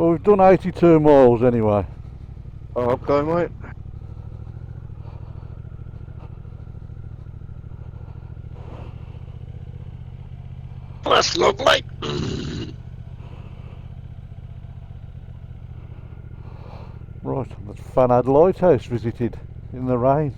Well, we've done 82 miles anyway. Oh, okay, mate. That's lovely. Right, that's Fanad Lighthouse visited in the rain.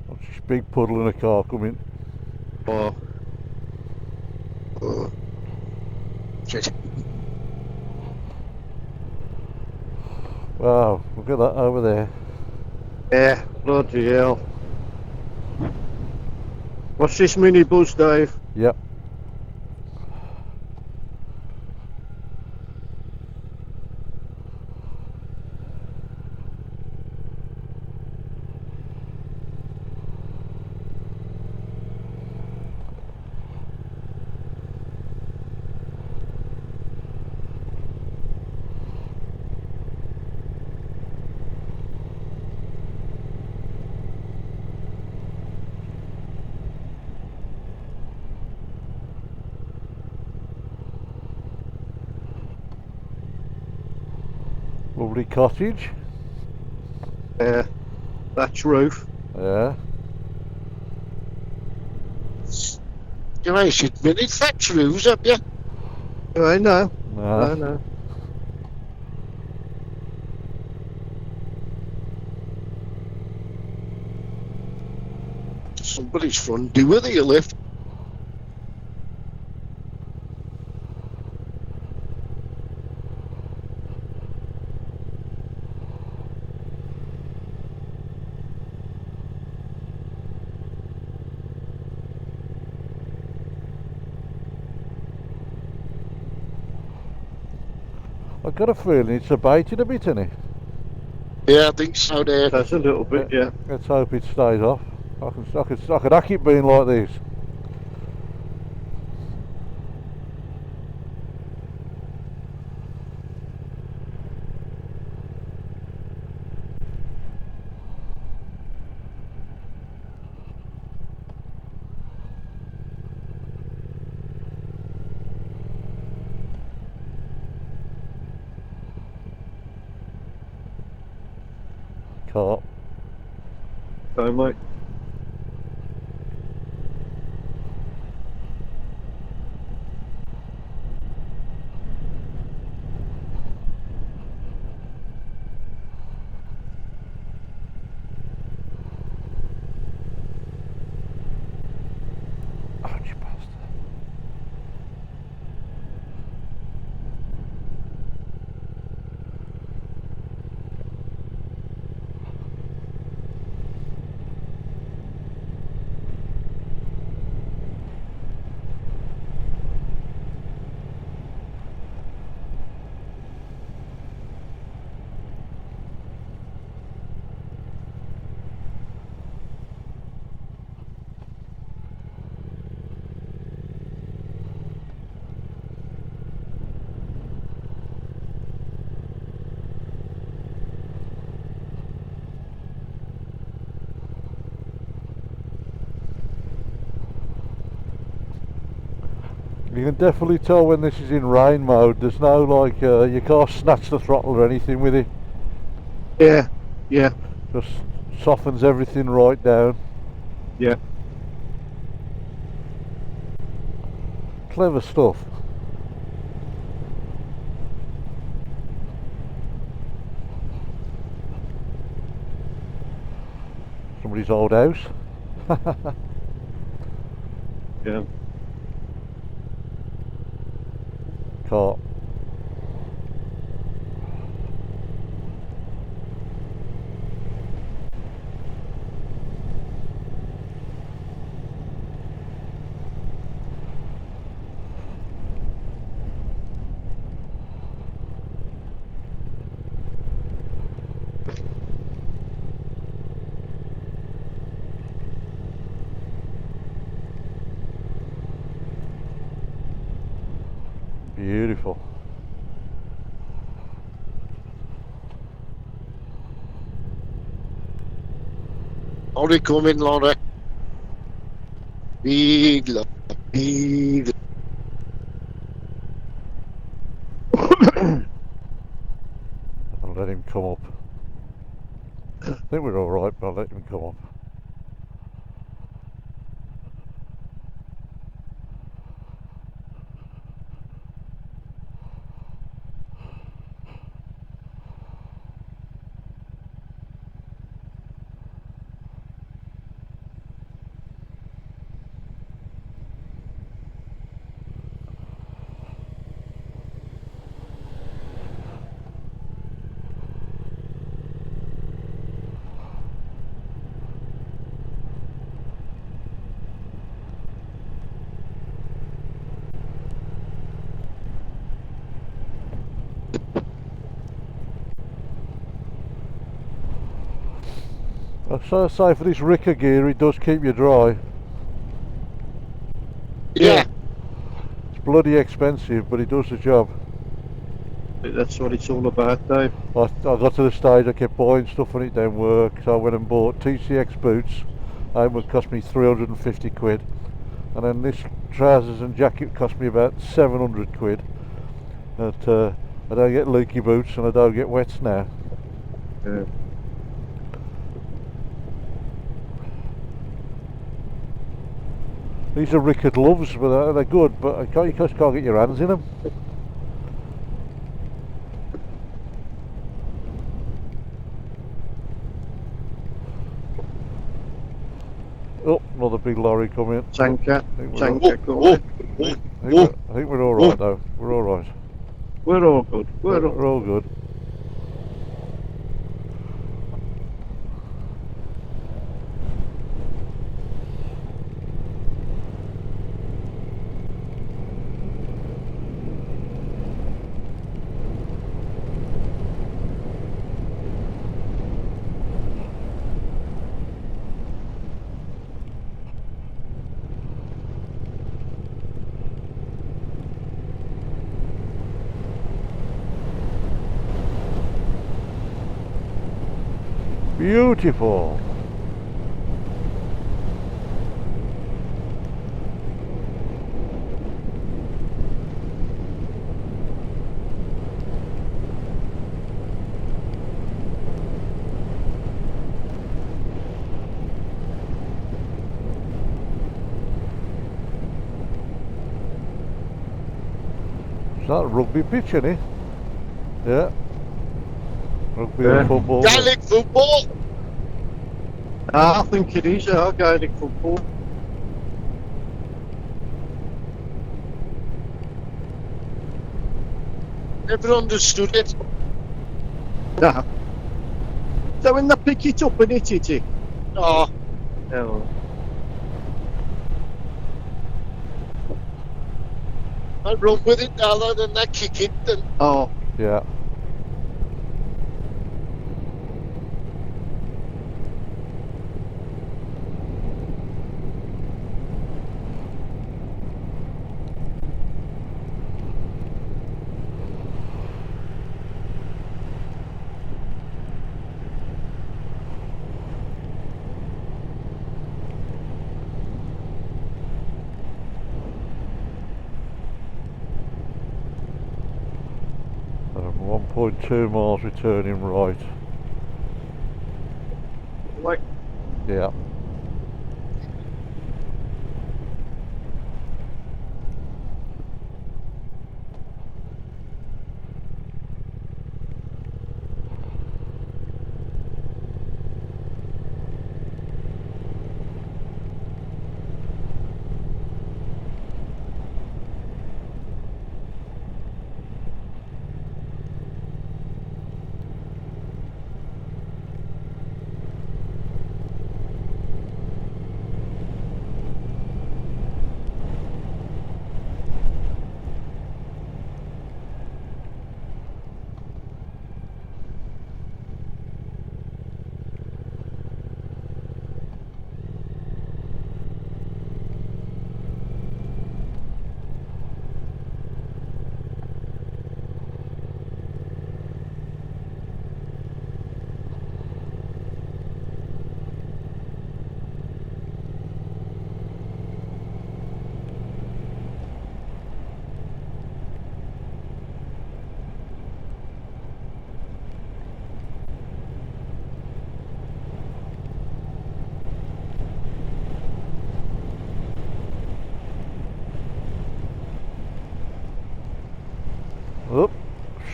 Watch this big puddle in a car coming. Oh, Oh. Shit. Wow, look at that over there. yeah, bloody hell. What's this minibus, Dave? Yep. Lovely cottage. Yeah, thatch roof. Yeah. You know, you should really thatch roofs up, yeah? I know. No. I know. Somebody's front door that you lift. I've got a feeling it's abated a bit, isn't it? Yeah, I think so there. That's a little bit, yeah. Let's hope it stays off. I could hack it being like this. Can't. Okay, mate. Oh, you bastard. You can definitely tell when this is in rain mode. There's no like, you can't snatch the throttle or anything with it. Yeah, yeah, Just softens everything right down. yeah. Clever stuff. Somebody's old house. Yeah. Cart. Only coming, Laurie. Big love. Big. I'll let him come up. I think we're alright, but I'll let him come up. So I say for this Ricca gear, it does keep you dry. Yeah. It's bloody expensive, but it does the job. That's what it's all about, Dave. I got to the stage I kept buying stuff and it didn't work, so I went and bought TCX boots. It would cost me 350 quid. And then this trousers and jacket cost me about 700 quid. But I don't get leaky boots and I don't get wets now. Yeah. These are Ricca gloves, but they're good, but you just can't get your hands in them. Oh, another big lorry coming. Tanker. think we're Tanker Oh, coming. I think we're alright though. We're alright. We're all good. We're all We're all good. Beautiful. It's not a rugby pitch, isn't it? Yeah. Rugby Yeah. and football. Gaelic football. I think it is, Gaelic football. Never understood it. Yeah. So when they pick it up and hit it, Oh, oh, I run with it now and I kick it. And oh, Yeah. And 1.2 miles returning right. like, Yeah.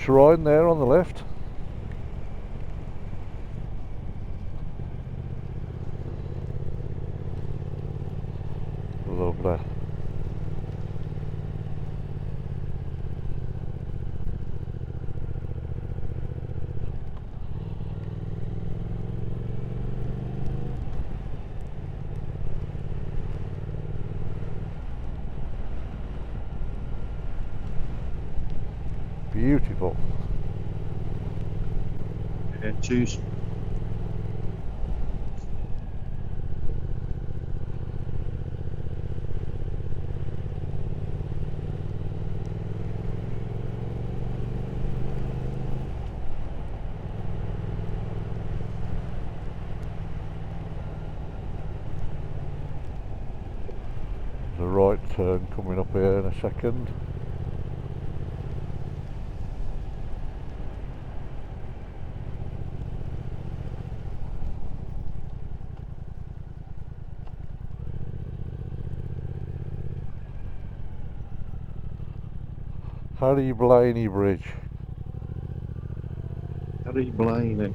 shrine there on the left. Lovely. Beautiful. Yeah, cheers. There's a right turn coming up here in a second. Harry Blaney Bridge. Harry Blaney.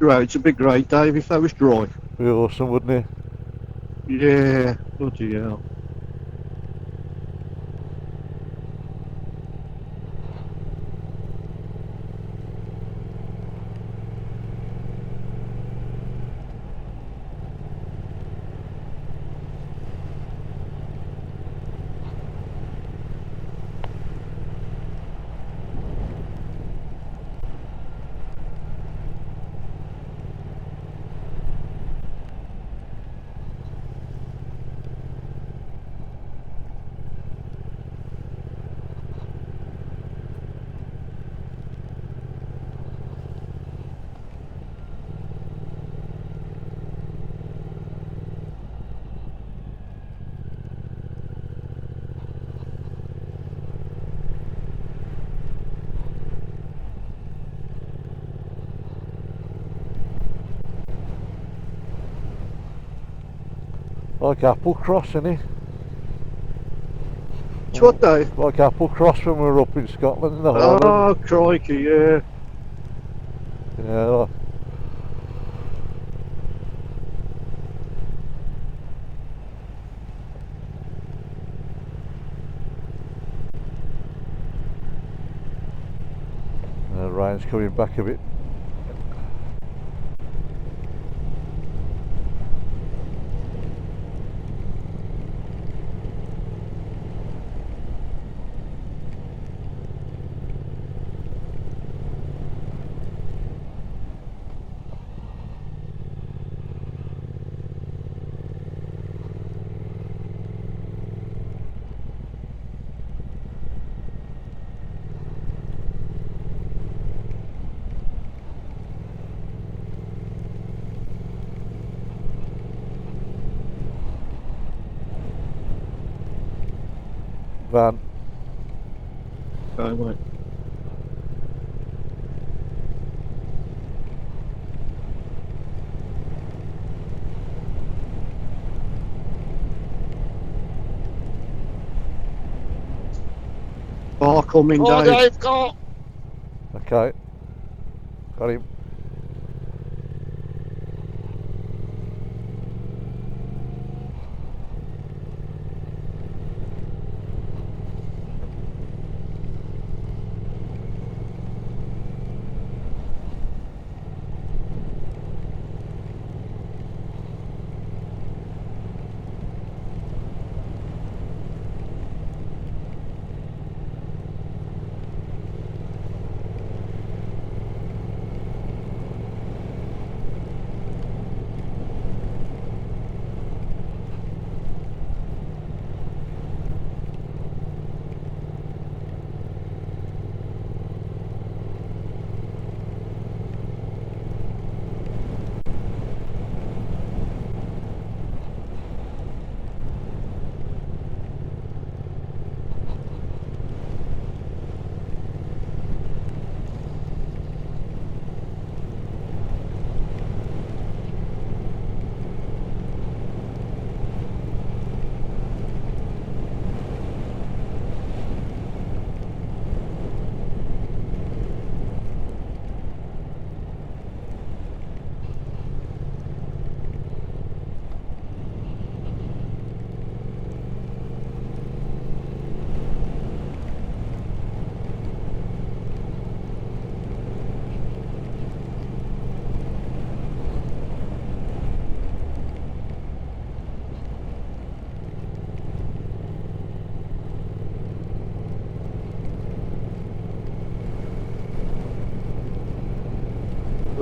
Right, it's a big great, Dave, if that was dry. Be awesome, wouldn't it? Yeah, bloody hell. Like Applecross, innit? It's what, Dave? Like Applecross when we were up in Scotland in the Highlands. Oh, crikey, yeah. Yeah, like, rain's coming back a bit. Van. Oh, mate. Bar coming, Oh, Dave. Dave, go. Okay. Got him.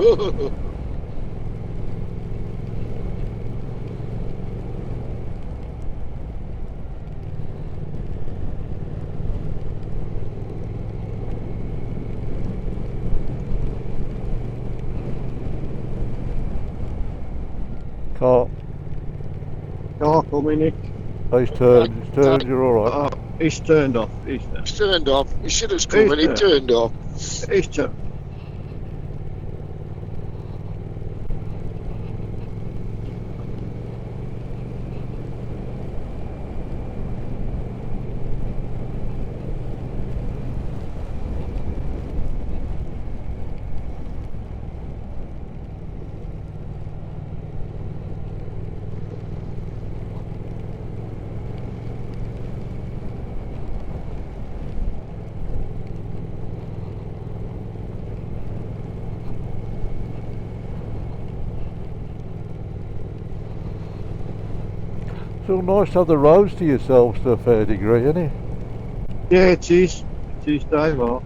Car. Car coming, Nick. Oh, he's turned, you're alright. Oh, he's turned off. He's turned. It's turned off. He should have come and he He's turned off. He's turned. It's all nice to have the roads to yourselves to a fair degree, isn't it? Yeah, it is. It is, Dave. Oh.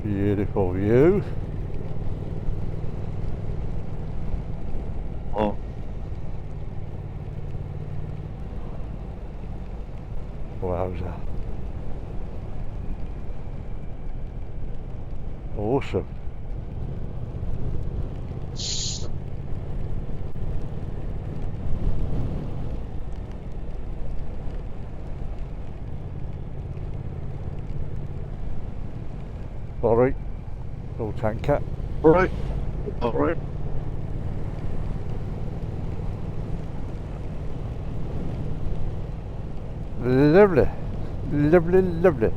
Beautiful view. Oh. Wowza. Awesome. Sorry, little tanker. All right. All right. Lovely, lovely, lovely.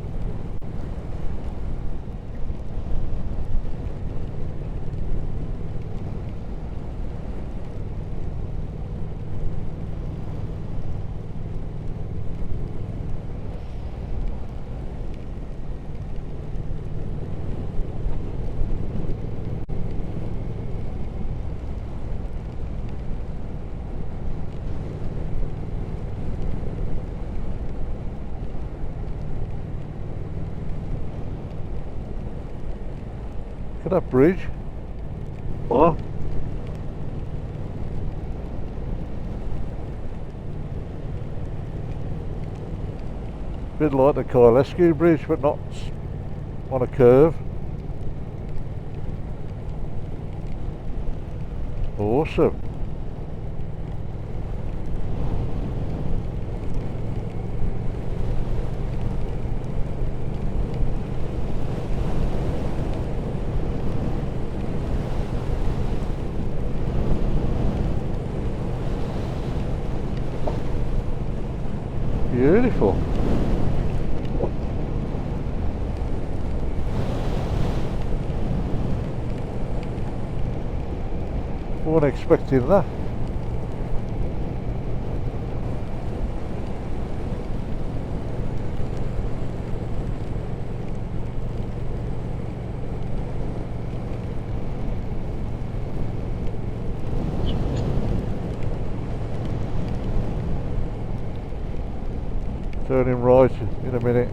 Look at that bridge. Oh. Bit like the Kylescu bridge, but not on a curve. Awesome. Beautiful. Wasn't expecting that. Turning right in a minute.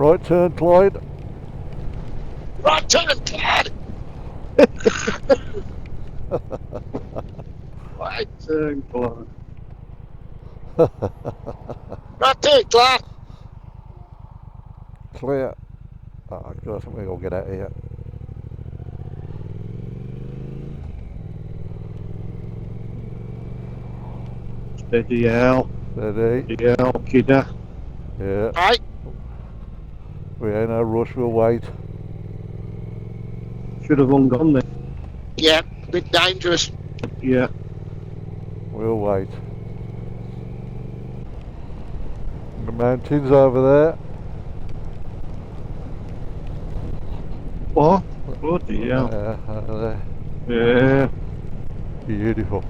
Right turn, Clyde. Right turn, Clyde. Right turn, Clyde. Right turn, Clyde. Clear. Oh, God, I think we'll get out of here. Steady Al. Steady. Steady Al, kidder. Yeah. Right. We ain't no rush, we'll wait. Should have gone there. Yeah, bit dangerous. Yeah. We'll wait. The mountains over there. What? Bloody hell. Over there. Yeah. Beautiful.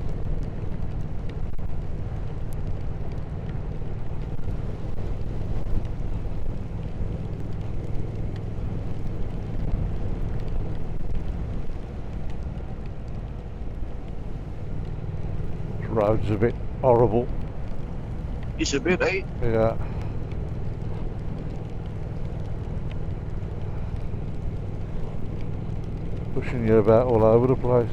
This road's a bit horrible. It's a bit, eh? Yeah. Pushing you about all over the place.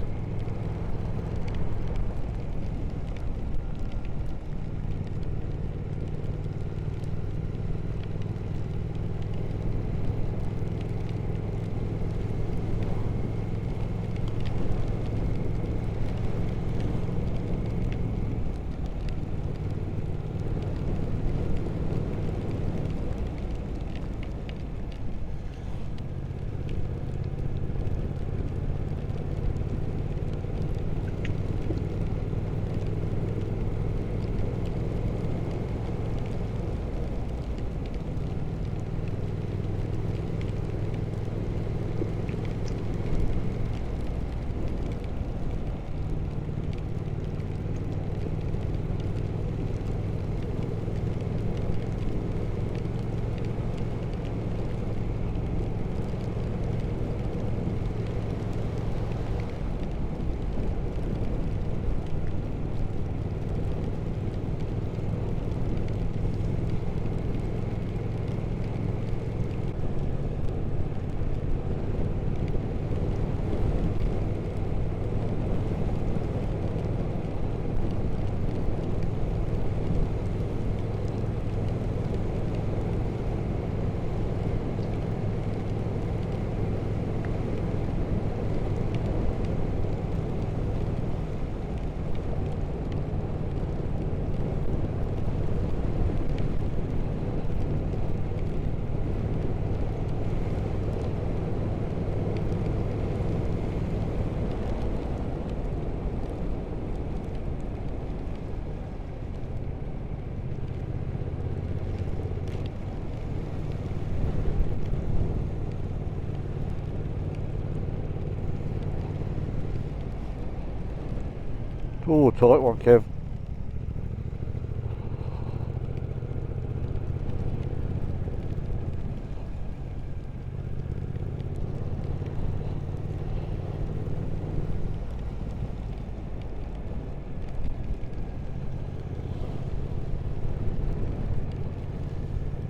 Oh, tight one, Kev.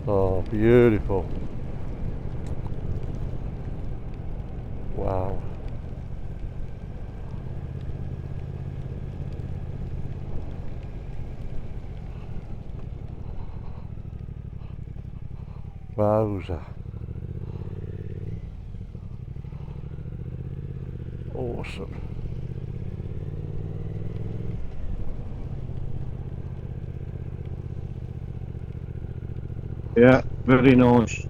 Oh, beautiful. Wow. Wowza. Awesome. Yeah, very nice. It's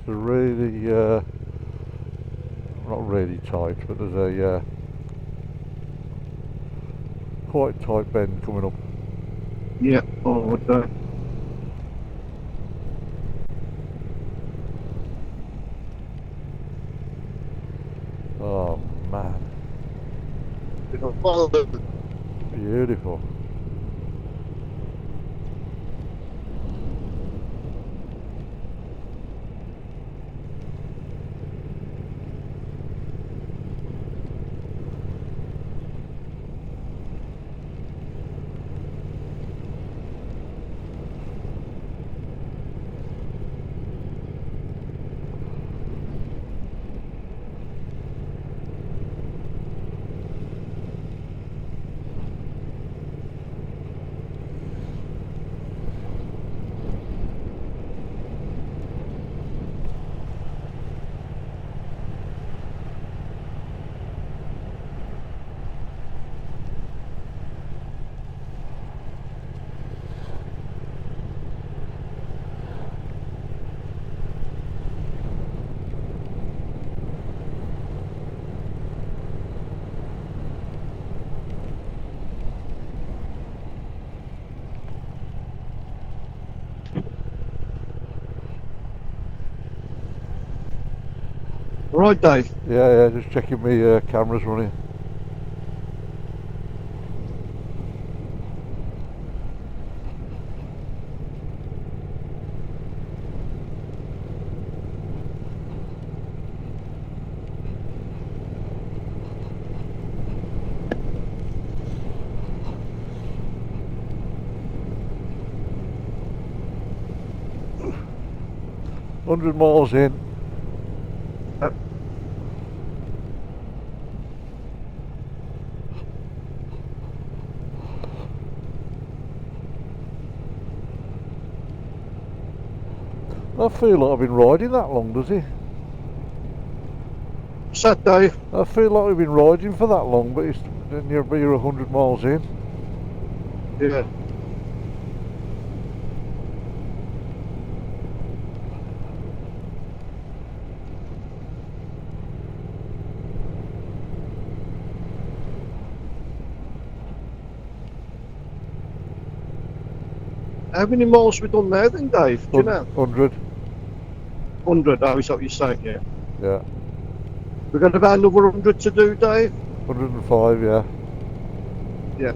a really, not really tight, but there's a quite tight bend coming up. Yeah, oh, what the? Oh man, Follow the beautiful. Right, Dave. Yeah, just checking my cameras running. "100 miles in." I feel like I've been riding that long, does he? What's that, Dave? I feel like we've been riding for that long, but then you're 100 miles in. Yeah. How many miles we done now then, Dave? Do you know? 100. 100, oh, is that what you're saying? Yeah. Yeah. We've got about another 100 to do, Dave. 105, yeah. Yeah.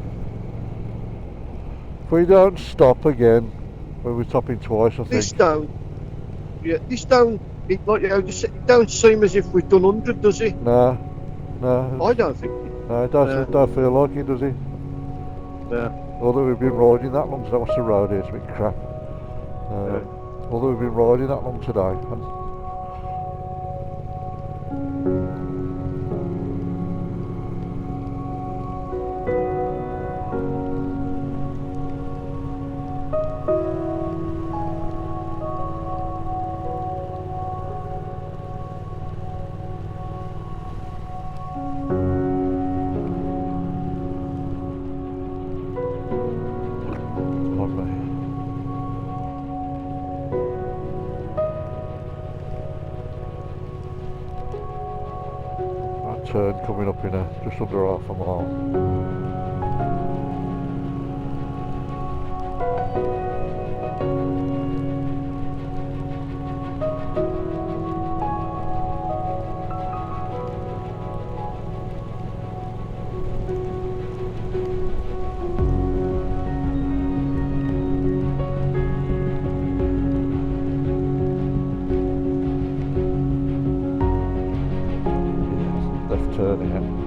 If we don't stop again, when we're stopping twice, I This think. don't. Yeah, this don't. It, like, you know, it don't seem as if we've done 100, does it? No, I don't think. no, it don't feel like it, does it? Yeah. Although we've been riding that long today, what's the road here? It's a bit crap. Although we've been riding that long today. Turn coming up in just under half a mile. Left turn here.